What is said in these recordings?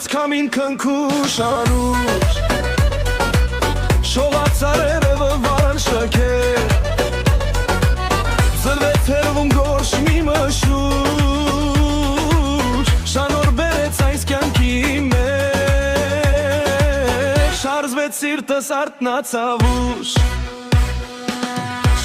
Քամին քնքուշանուր Շողացարերը վարան շքեր Զրվեց հերվում գորշ մի մշուր Շանոր բերեց այս կյանքի մեջ Շարզվեց սիրտս արտնացավուշ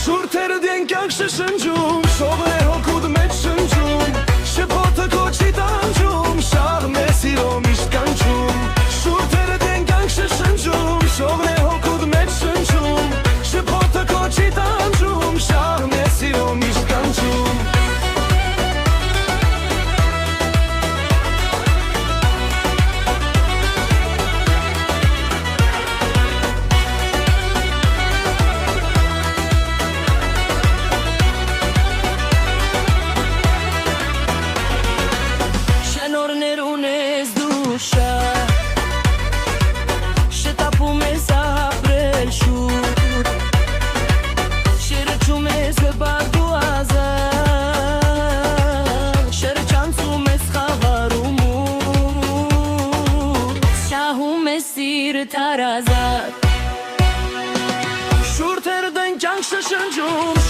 Շուրթերը դեն կյանք շշնջում Շողն է հոգուդ մեջ շնջում Շփոթը կոչի տանջում Շաղն է սիրո միշտ կանչում Շուրթերը դեն կյանք շշնջում Շողն է հոգուդ մեջ շնջում Շփոթը կոչի տանջում Շաղն է սիրո միշտ կանչում Շուրթերը դեն կյանք շշնջում